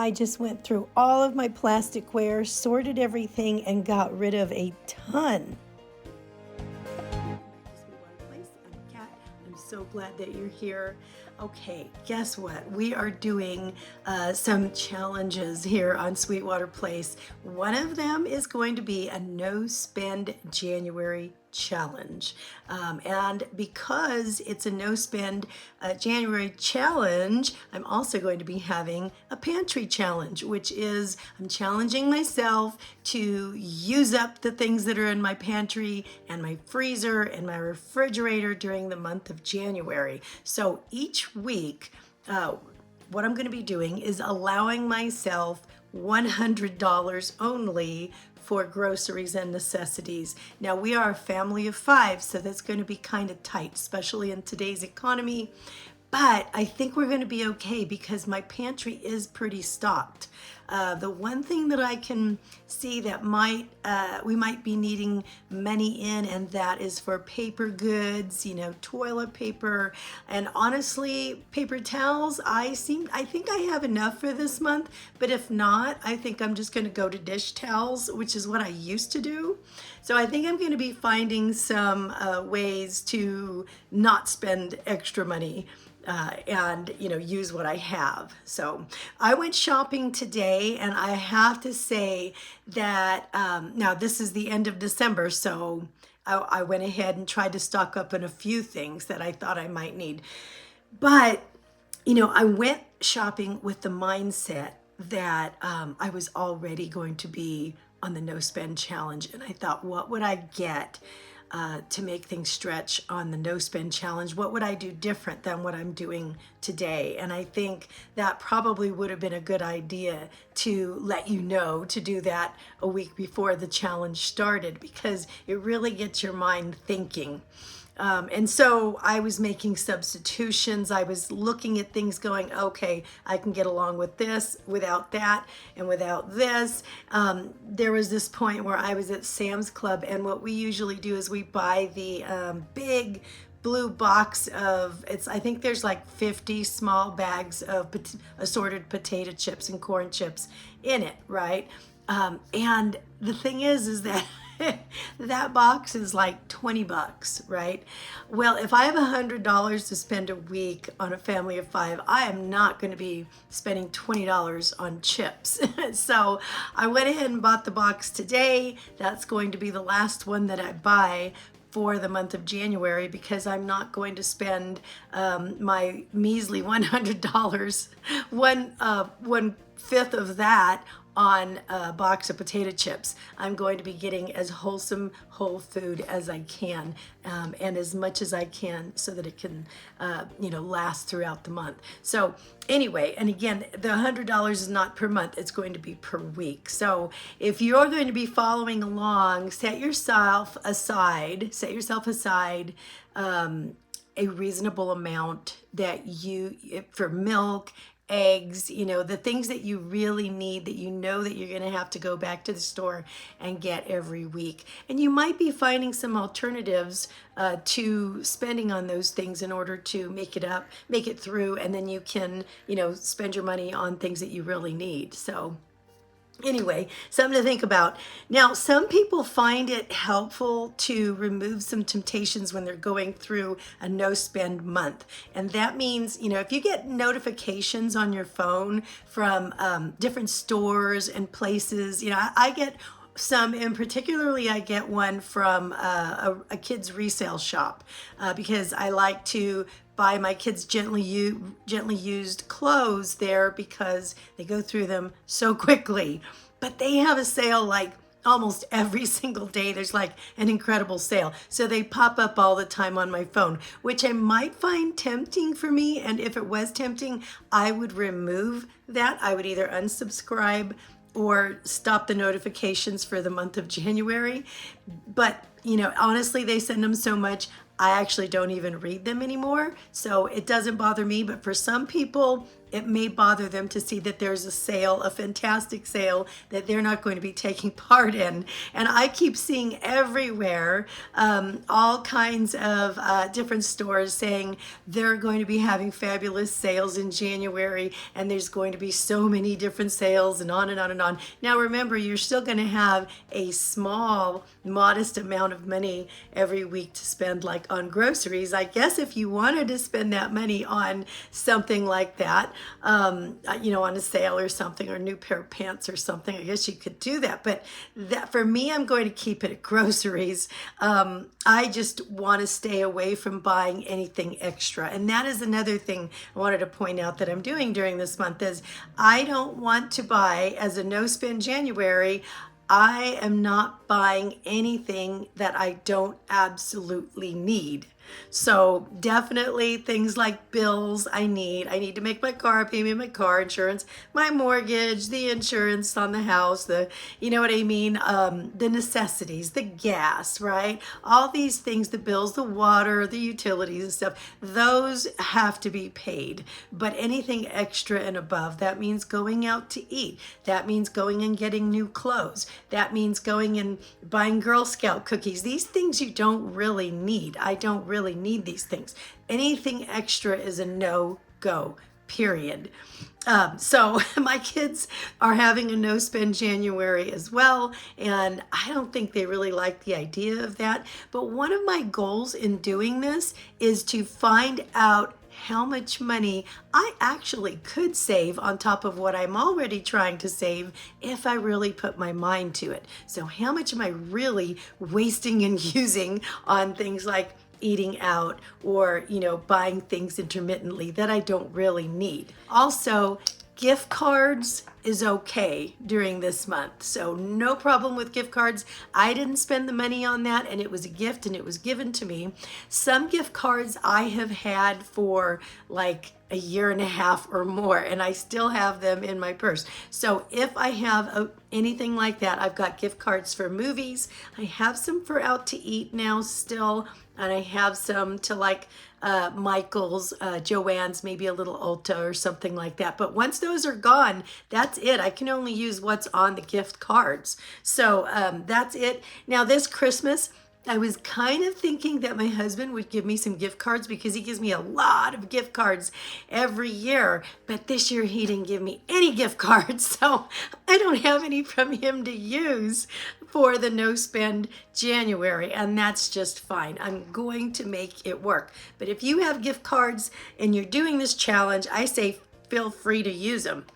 I just went through all of my plasticware, sorted everything, and got rid of a ton. I'm Kat. I'm so glad that you're here. Okay, guess what? We are doing some challenges here on Sweetwater Place. One of them is going to be a no spend January challenge. And because it's a no spend January challenge, I'm also going to be having a pantry challenge, which is I'm challenging myself to use up the things that are in my pantry and my freezer and my refrigerator during the month of January. So each week, what I'm going to be doing is allowing myself $100 only for groceries and necessities. Now, we are a family of 5, so that's going to be kind of tight, especially in today's economy. But I think we're going to be okay because my pantry is pretty stocked. The one thing that I can see that we might be needing money in, and that is for paper goods, toilet paper, and honestly, paper towels. I think I have enough for this month, but if not, I think I'm just going to go to dish towels, which is what I used to do. So I think I'm going to be finding some ways to not spend extra money. And use what I have. So I went shopping today, and I have to say that now this is the end of December, so I went ahead and tried to stock up on a few things that I thought I might need. But I went shopping with the mindset that I was already going to be on the no spend challenge, and I thought, what would I get to make things stretch on the no spend challenge? What would I do different than what I'm doing today? And I think that probably would have been a good idea to let you know to do that a week before the challenge started, because it really gets your mind thinking. And so I was making substitutions. I was looking at things going, okay, I can get along with this without that and without this. There was this point where I was at Sam's Club, and what we usually do is we buy the big blue box of, I think there's like 50 small bags of assorted potato chips and corn chips in it, right? And the thing is that that box is like $20, right? Well, if I have $100 to spend a week on a family of 5, I am not going to be spending $20 on chips. So I went ahead and bought the box today. That's going to be the last one that I buy for the month of January, because I'm not going to spend my measly $100, one fifth of that on a box of potato chips. I'm going to be getting as wholesome whole food as I can, and as much as I can, so that it can last throughout the month. So anyway, and again, the $100 is not per month, it's going to be per week. So if you're going to be following along, set yourself aside a reasonable amount that for milk, eggs, the things that you really need, that that you're going to have to go back to the store and get every week. And you might be finding some alternatives to spending on those things in order to make it through, and then you can, spend your money on things that you really need. So anyway, something to think about. Now, some people find it helpful to remove some temptations when they're going through a no spend month. And that means, if you get notifications on your phone from different stores and places, I get some, and particularly I get one from a kids resale shop because I like to buy my kids gently used clothes there, because they go through them so quickly. But they have a sale like almost every single day. There's like an incredible sale. So they pop up all the time on my phone, which I might find tempting for me. And if it was tempting, I would remove that. I would either unsubscribe or stop the notifications for the month of January. But, honestly, they send them so much, I actually don't even read them anymore. So it doesn't bother me. But for some people, it may bother them to see that there's a sale, a fantastic sale that they're not going to be taking part in. And I keep seeing everywhere all kinds of different stores saying they're going to be having fabulous sales in January, and there's going to be so many different sales, and on and on and on. Now remember, you're still going to have a small, modest amount of money every week to spend, like on groceries. I guess if you wanted to spend that money on something like that, you know, on a sale or something, or a new pair of pants or something, I guess you could do that. But that, for me, I'm going to keep it at groceries. I just want to stay away from buying anything extra. And that is another thing I wanted to point out that I'm doing during this month is I don't want to buy, as a no spend January, I am not buying anything that I don't absolutely need. So definitely things like bills I need to make my car payment, my car insurance, my mortgage, the insurance on the house, the, you know what I mean? The necessities, the gas, right? All these things, the bills, the water, the utilities and stuff, those have to be paid. But anything extra and above, that means going out to eat. That means going and getting new clothes. That means going and buying Girl Scout cookies. These things you don't really need. I don't really need these things. Anything extra is a no-go, period. So my kids are having a no spend January as well, and I don't think they really like the idea of that. But one of my goals in doing this is to find out how much money I actually could save on top of what I'm already trying to save if I really put my mind to it. So how much am I really wasting and using on things like eating out, or, you know, buying things intermittently that I don't really need. Also, gift cards is okay during this month. So no problem with gift cards. I didn't spend the money on that, and it was a gift and it was given to me. Some gift cards I have had for like a year and a half or more, and I still have them in my purse. So if I have anything like that, I've got gift cards for movies. I have some for out to eat now still, and I have some to like Michael's, Joann's, maybe a little Ulta or something like that. But once those are gone, that's it. I can only use what's on the gift cards. So that's it. Now this Christmas, I was kind of thinking that my husband would give me some gift cards because he gives me a lot of gift cards every year. But this year he didn't give me any gift cards, so I don't have any from him to use for the no spend January, and that's just fine. I'm going to make it work. But if you have gift cards and you're doing this challenge, I say feel free to use them.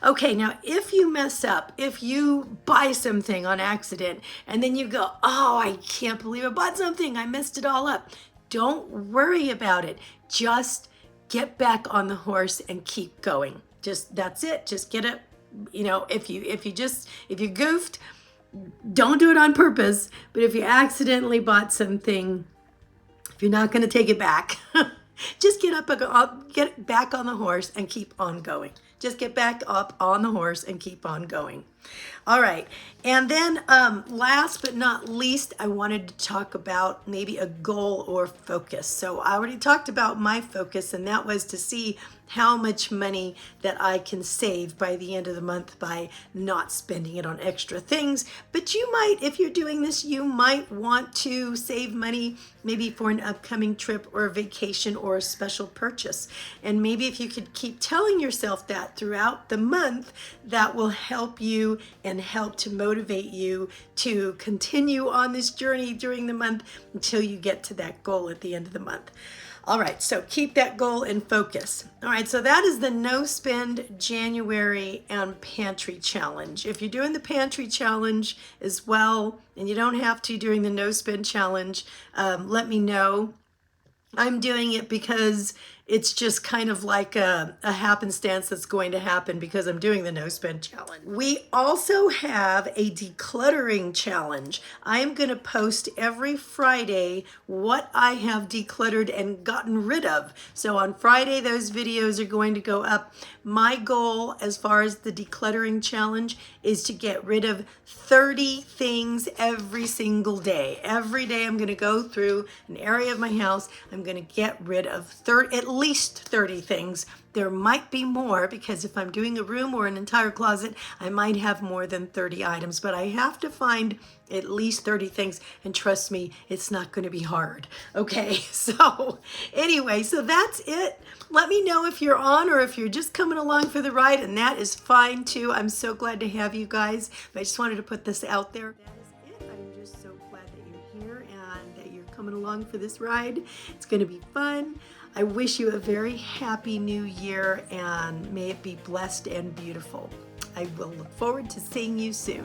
Okay, now if you mess up, if you buy something on accident and then you go, oh, I can't believe I bought something, I messed it all up. Don't worry about it. Just get back on the horse and keep going. Just, that's it. Just get it. You know, if you goofed, don't do it on purpose. But if you accidentally bought something, if you're not going to take it back, just get back on the horse and keep on going. Just get back up on the horse and keep on going. All right. And then last but not least, I wanted to talk about maybe a goal or focus. So I already talked about my focus, and that was to see how much money that I can save by the end of the month by not spending it on extra things. But you might, if you're doing this, you might want to save money maybe for an upcoming trip or a vacation or a special purchase. And maybe if you could keep telling yourself that throughout the month, that will help you and help to motivate you to continue on this journey during the month until you get to that goal at the end of the month. All right, so keep that goal in focus. All right, so that is the No Spend January and Pantry Challenge. If you're doing the Pantry Challenge as well, and you don't have to during the No Spend Challenge, let me know. I'm doing it because it's just kind of like a happenstance that's going to happen because I'm doing the No Spend Challenge. We also have a decluttering challenge. I am going to post every Friday what I have decluttered and gotten rid of. So on Friday, those videos are going to go up. My goal as far as the decluttering challenge is to get rid of 30 things every single day. Every day I'm going to go through an area of my house. I'm going to get rid of at least 30 things. There might be more because if I'm doing a room or an entire closet, I might have more than 30 items, but I have to find at least 30 things, and trust me, it's not going to be hard. Okay, so anyway, so that's it. Let me know if you're on or if you're just coming along for the ride, and that is fine too. I'm so glad to have you guys, but I just wanted to put this out there. That is it. I'm just so glad that you're here and that you're coming along for this ride. It's going to be fun. I wish you a very happy new year, and may it be blessed and beautiful. I will look forward to seeing you soon.